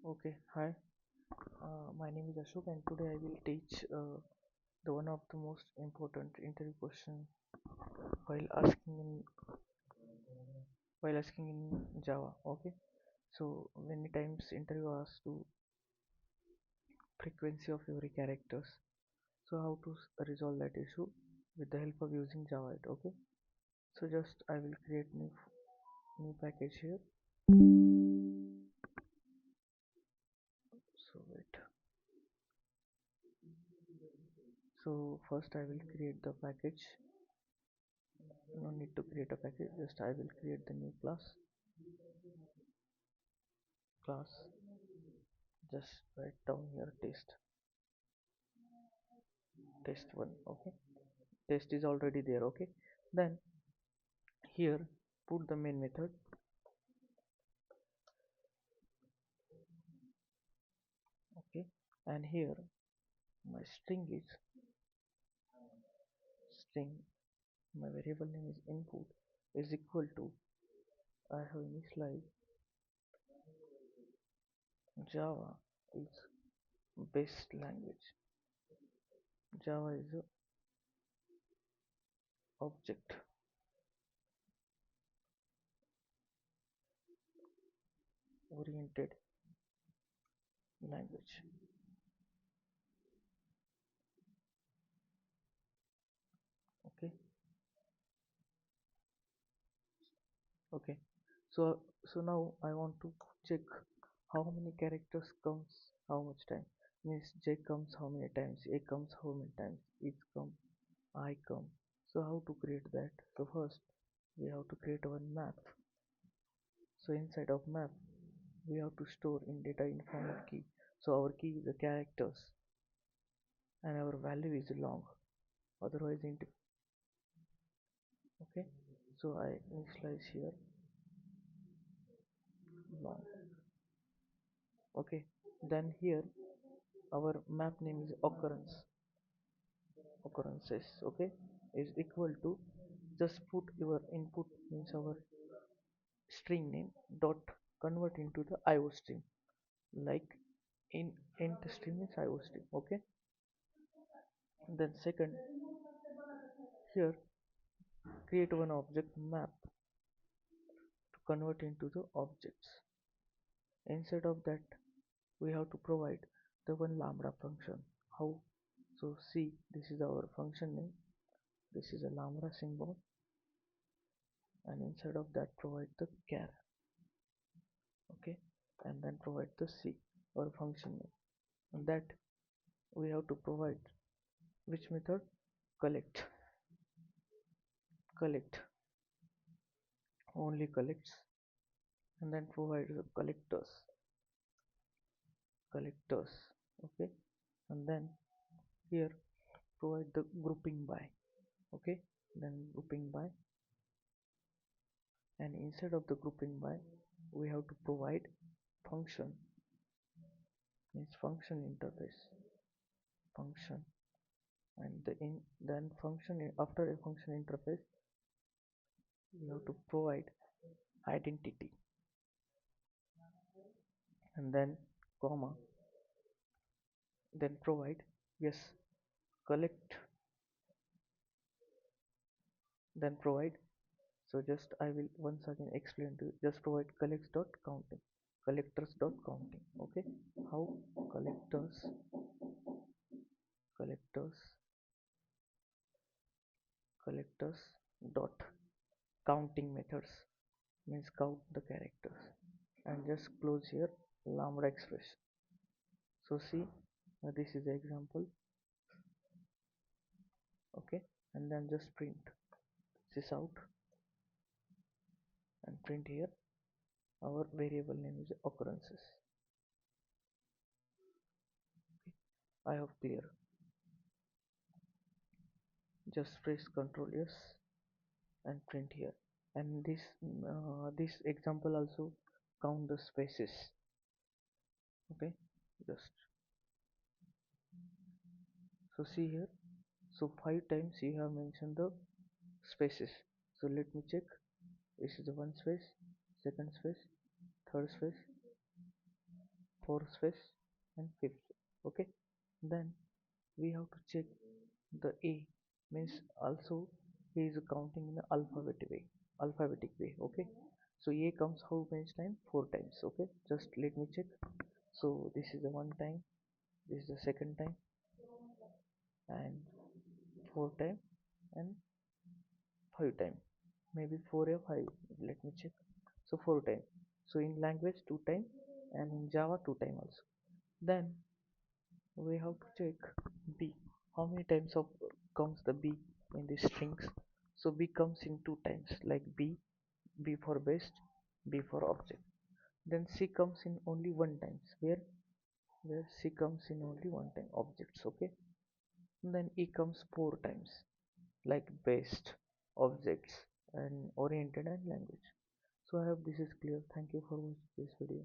Okay, hi. My name is Ashok, and today I will teach the one of the most important interview question while asking in Java. Okay, so many times interview asks to frequency of every characters. So how to resolve that issue with the help of using Java? Okay, so just I will create new package here. So wait. So first I will create the package. No need to create a package. Just I will create the new class. Just write down here test one. Okay, test is already there. Okay, then here put the main method. Okay, and here my string, my variable name is input is equal to, I have initialized Java is best language. Java is a object oriented language. Okay, okay, so now I want to check how many characters comes how much time. Means J comes how many times, A comes how many times, it come, I come. So how to create that? So first we have to create one map. So inside of map we have to store in data in format key. So our key is the characters and our value is long, otherwise int. Okay, so I initialize here long. Okay, then here our map name is occurrences. Okay, is equal to, just put your input means our string name dot convert into the IO string, like in int string is IO string. Okay, then second, here create one object map to convert into the objects. Instead of that we have to provide the one lambda function. How? So see, this is our function name, this is a lambda symbol, and inside of that provide the char. Okay, and then provide the c or function name, and that we have to provide which method, collect, collect only collects, and then provide the collectors. Okay, and then here provide the grouping by. Okay, then grouping by, and instead of the grouping by we have to provide function, means function interface function, and then after a function interface we have to provide identity, and then comma, then provide, yes, collect, then provide. So just I will once again explain to you, just provide collectors.counting. Okay, how? Collectors collectors dot counting methods, means count the characters, and just close here lambda expression. So see, this is the example. Okay, and then just print this out and print here our variable name is occurrences. I hope clear. Just press Ctrl S and print here, and this example also count the spaces. Okay, just so see here, so 5 times you have mentioned the spaces. So let me check, this is the one space, second space, third space, fourth space and fifth space. Okay, then we have to check the A, means also he is counting in the alphabetic way. Okay, so A comes how many times? Four times. Okay, just let me check. So this is the one time, this is the second time, and four time, and five time, maybe four or five, let me check. So four time. So in language two time, and in Java two time also. Then we have to check B, how many times of comes the B in the strings. So B comes in two times, like B for best, B for object. Then C comes in only one times, where C comes in only one time, objects. Okay, and then E comes four times, like best, objects, and oriented and language. So I hope this is clear. Thank you for watching this video.